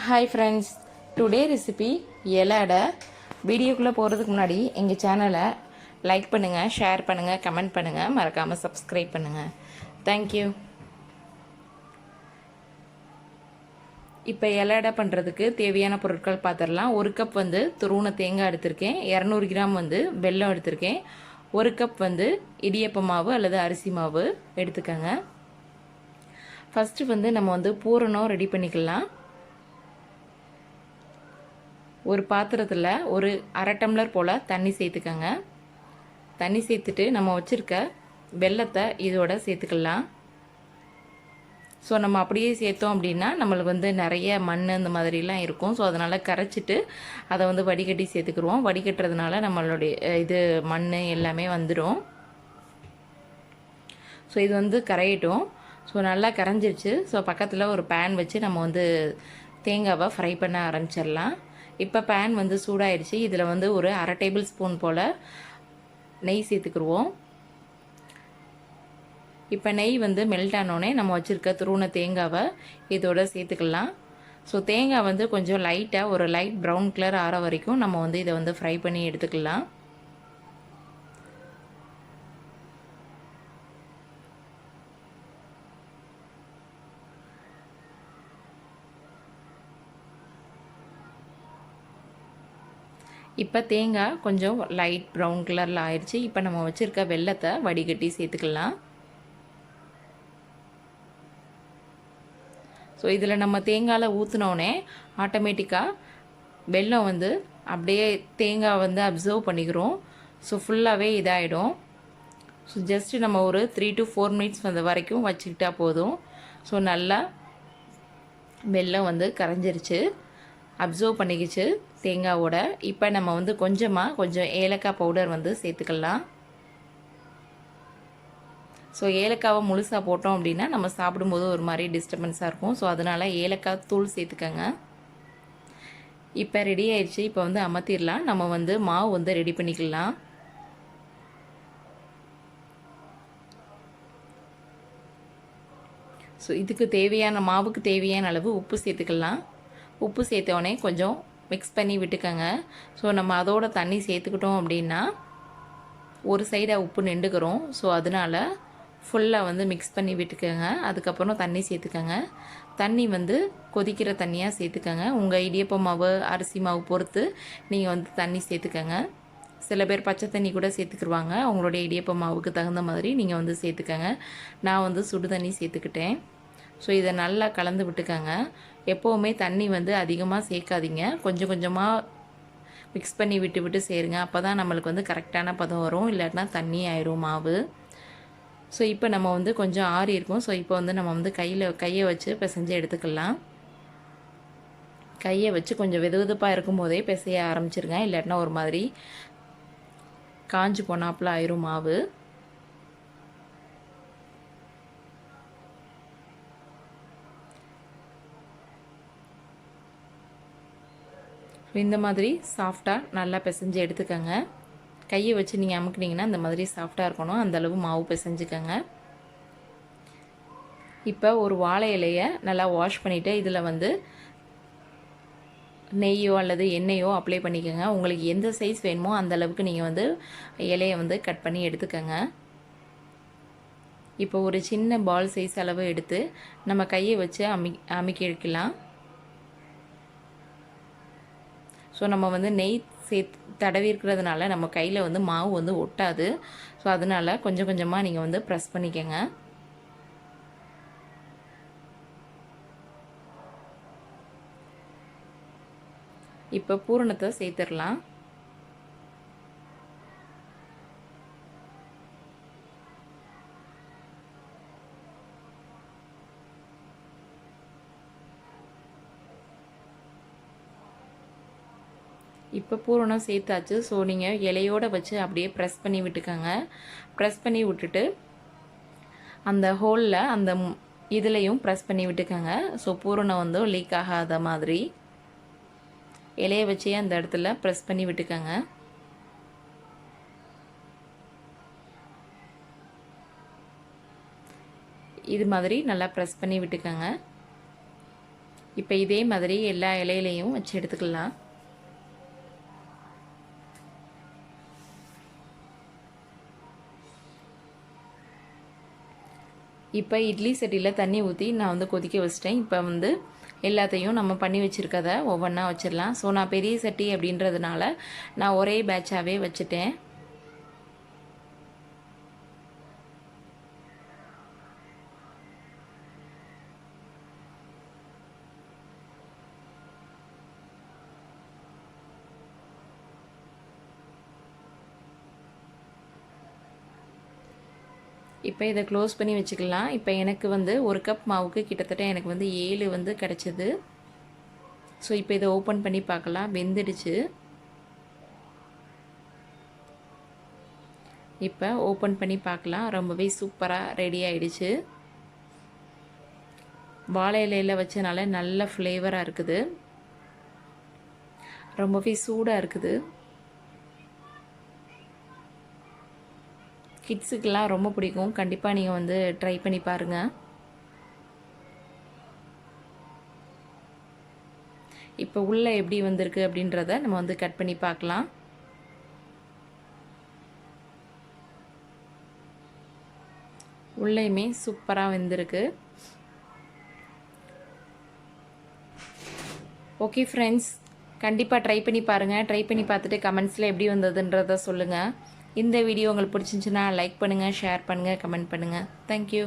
Hi friends, today recipe எலா அடை. வீடியோக்குள்ளே போகிறதுக்கு முன்னாடி எங்கள் சேனலை லைக் பண்ணுங்கள், ஷேர் பண்ணுங்கள், கமெண்ட் பண்ணுங்கள், மறக்காமல் சப்ஸ்கிரைப் பண்ணுங்கள். தேங்க்யூ. இப்போ எலா அடை பண்ணுறதுக்கு தேவையான பொருட்கள் பார்த்துடலாம். 1 கப் வந்து துருவன தேங்காய் எடுத்திருக்கேன், 200 கிராம் வந்து வெல்லம் எடுத்திருக்கேன், 1 கப் வந்து இடியப்ப மாவு அல்லது அரிசி மாவு எடுத்துக்கோங்க. ஃபஸ்ட்டு வந்து நம்ம வந்து பூரணம் ரெடி பண்ணிக்கலாம். ஒரு பாத்திரத்தில் ஒரு அரை டம்ளர் போல் தண்ணி சேர்த்துக்கங்க. தண்ணி சேர்த்துட்டு நம்ம வச்சுருக்க வெல்லத்தை இதோட சேர்த்துக்கலாம். ஸோ நம்ம அப்படியே சேர்த்தோம் அப்படின்னா நம்மளுக்கு வந்து நிறைய மண் இந்த மாதிரிலாம் இருக்கும். ஸோ அதனால் கரைச்சிட்டு அதை வந்து வடிகட்டி சேர்த்துக்குருவோம். வடிகட்டுறதுனால நம்மளுடைய இது மண் எல்லாமே வந்துடும். ஸோ இது வந்து கரையட்டும். ஸோ நல்லா கரைஞ்சிருச்சு. ஸோ பக்கத்தில் ஒரு பேன் வச்சு நம்ம வந்து தேங்காவை ஃப்ரை பண்ண ஆரம்பிச்சிடலாம். இப்போ பேன் வந்து சூடாயிடுச்சு. இதில் வந்து ஒரு அரை டேபிள் ஸ்பூன் போல் நெய் சேர்த்துக்குருவோம். இப்போ நெய் வந்து மெல்ட் ஆனோடனே நம்ம வச்சுருக்க துருவன தேங்காவை இதோட சேர்த்துக்கலாம். ஸோ தேங்காய் வந்து கொஞ்சம் லைட்டாக ஒரு லைட் ப்ரௌன் கலர் ஆற வரைக்கும் நம்ம வந்து இதை வந்து ஃப்ரை பண்ணி எடுத்துக்கலாம். இப்போ தேங்காய் கொஞ்சம் லைட் ப்ரௌன் கலரில் ஆயிடுச்சு. இப்போ நம்ம வச்சுருக்க வெல்லத்தை வடிகட்டி சேர்த்துக்கலாம். ஸோ இதில் நம்ம தேங்காயில் ஊற்றினோடனே ஆட்டோமேட்டிக்காக வெல்லம் வந்து அப்படியே தேங்காய் வந்து அப்சர்வ் பண்ணிக்கிறோம். ஸோ ஃபுல்லாகவே இதாகிடும். ஸோ ஜஸ்ட்டு நம்ம ஒரு 3 to 4 மினிட்ஸ் வந்த வரைக்கும் வச்சுக்கிட்டா போதும். ஸோ நல்லா வெல்லம் வந்து கரைஞ்சிருச்சு, அப்சர்வ் பண்ணிக்கிச்சு தேங்காவோட. இப்போ நம்ம வந்து கொஞ்சம் ஏலக்காய் பவுடர் வந்து சேர்த்துக்கலாம். ஸோ ஏலக்காவை முழுசாக போட்டோம் அப்படின்னா நம்ம சாப்பிடும்போது ஒரு மாதிரி டிஸ்டர்பன்ஸாக இருக்கும். ஸோ அதனால் ஏலக்காய் தூள் சேர்த்துக்கங்க. இப்போ ரெடி ஆயிடுச்சு. இப்போ வந்து அமர்த்திடலாம். நம்ம வந்து மாவு வந்து ரெடி பண்ணிக்கலாம். ஸோ இதுக்கு தேவையான மாவுக்கு தேவையான அளவு உப்பு சேர்த்துக்கலாம். உப்பு சேர்த்தோடனே கொஞ்சம் மிக்ஸ் பண்ணி விட்டுக்கோங்க. ஸோ நம்ம அதோட தண்ணி சேர்த்துக்கிட்டோம் அப்படின்னா ஒரு சைடாக உப்பு நின்றுக்கிறோம். ஸோ அதனால் ஃபுல்லாக வந்து மிக்ஸ் பண்ணி விட்டுக்கோங்க. அதுக்கப்புறம் தண்ணி சேர்த்துக்கோங்க. தண்ணி வந்து கொதிக்கிற தண்ணியாக சேர்த்துக்கோங்க. உங்கள் இடியப்ப மாவு அரிசி மாவு பொறுத்து நீங்கள் வந்து தண்ணி சேர்த்துக்கோங்க. சில பேர் பச்சை தண்ணி கூட சேர்த்துக்குருவாங்க. உங்களுடைய இடியப்ப மாவுக்கு தகுந்த மாதிரி நீங்கள் வந்து சேர்த்துக்கோங்க. நான் வந்து சுடு தண்ணி சேர்த்துக்கிட்டேன். ஸோ இதை நல்லா கலந்து விட்டுக்கோங்க. எப்போவுமே தண்ணி வந்து அதிகமாக சேர்க்காதீங்க. கொஞ்சம் கொஞ்சமாக மிக்ஸ் பண்ணி விட்டு விட்டு சேருங்க. அப்போ தான் நம்மளுக்கு வந்து கரெக்டான பதம் வரும். இல்லாட்டினா தண்ணி ஆயிரும் மாவு. ஸோ இப்போ நம்ம வந்து கொஞ்சம் ஆறி இருக்கும். ஸோ இப்போ வந்து நம்ம வந்து கையை வச்சு பிசைஞ்சு எடுத்துக்கலாம். கையை வச்சு கொஞ்சம் வெதுவெதுப்பாக இருக்கும் போதே பிசைய ஆரம்பிச்சிருங்க. இல்லாட்டினா ஒரு மாதிரி காஞ்சி போனாப்புல ஆயிரும் மாவு. இந்த மாதிரி சாஃப்டாக நல்லா பிசைஞ்சு எடுத்துக்கோங்க. கையை வச்சு நீங்கள் அமுக்குனீங்கன்னா இந்த மாதிரி சாஃப்டாக இருக்கணும். அந்தளவு மாவு பிசைஞ்சுக்கோங்க. இப்போ ஒரு வாழை இலையை நல்லா வாஷ் பண்ணிவிட்டு இதில் வந்து நெய்யோ அல்லது எண்ணெயோ அப்ளை பண்ணிக்கோங்க. உங்களுக்கு எந்த சைஸ் வேணுமோ அந்தளவுக்கு நீங்கள் வந்து இலையை வந்து கட் பண்ணி எடுத்துக்கோங்க. இப்போ ஒரு சின்ன பால் சைஸ் அளவு எடுத்து நம்ம கையை வச்சு அமுக்கி எடுக்கலாம். ஸோ நம்ம வந்து நெய் தடவி இருக்கிறதுனால நம்ம கையில் வந்து மாவு வந்து ஒட்டாது. ஸோ அதனால் கொஞ்சம் கொஞ்சமாக நீங்கள் வந்து ப்ரெஸ் பண்ணிக்கோங்க. இப்போ பூரணத்தை சேர்த்துடலாம். இப்போ பூரணம் சேர்த்தாச்சு. ஸோ நீங்கள் இலையோடு வச்சு அப்படியே ப்ரெஸ் பண்ணி விட்டுக்கோங்க. ப்ரெஸ் பண்ணி விட்டுட்டு அந்த ஹோலில் அந்த இதுலேயும் ப்ரெஸ் பண்ணி விட்டுக்கோங்க. ஸோ பூரணம் வந்து லீக் ஆகாத மாதிரி இலையை வச்சே அந்த இடத்துல ப்ரெஸ் பண்ணி விட்டுக்கோங்க. இது மாதிரி நல்லா ப்ரெஸ் பண்ணி விட்டுக்கோங்க. இப்போ இதே மாதிரி எல்லா இலையிலையும் வச்சு எடுத்துக்கலாம். இப்போ இட்லி சட்டியில் தண்ணி ஊற்றி நான் வந்து கொதிக்க வச்சிட்டேன். இப்போ வந்து எல்லாத்தையும் நம்ம பண்ணி வச்சுருக்கதை ஒவ்வொன்றா வச்சிடலாம். ஸோ நான் பெரிய சட்டி அப்படின்றதுனால நான் ஒரே பேட்சாகவே வச்சுட்டேன். இப்போ இதை க்ளோஸ் பண்ணி வச்சுக்கலாம். இப்போ எனக்கு வந்து ஒரு கப் மாவுக்கு கிட்டத்தட்ட எனக்கு வந்து 7 வந்து கிடச்சிது. ஸோ இப்போ இதை ஓப்பன் பண்ணி பார்க்கலாம். வெந்துடுச்சு. இப்போ ஓப்பன் பண்ணி பார்க்கலாம். ரொம்பவே சூப்பராக ரெடி ஆகிடுச்சு. வாழை இலையில் வச்சனால நல்ல ஃப்ளேவராக இருக்குது. ரொம்பவே சூடாக இருக்குது. கிட்ஸுக்கெல்லாம் ரொம்ப பிடிக்கும். கண்டிப்பாக நீங்கள் வந்து ட்ரை பண்ணி பாருங்கள். இப்போ உள்ளே எப்படி வந்திருக்கு அப்படின்றத நம்ம வந்து கட் பண்ணி பார்க்கலாம். உள்ளேயுமே சூப்பராக வெந்திருக்கு. ஓகே ஃப்ரெண்ட்ஸ், கண்டிப்பாக ட்ரை பண்ணி பாருங்கள். ட்ரை பண்ணி பார்த்துட்டு கமெண்ட்ஸில் எப்படி வந்ததுன்றத சொல்லுங்கள். இந்த வீடியோ உங்களுக்கு பிடிச்சிருந்துச்சுன்னா லைக் பண்ணுங்கள், ஷேர் பண்ணுங்கள், கமெண்ட் பண்ணுங்கள். தேங்க்யூ.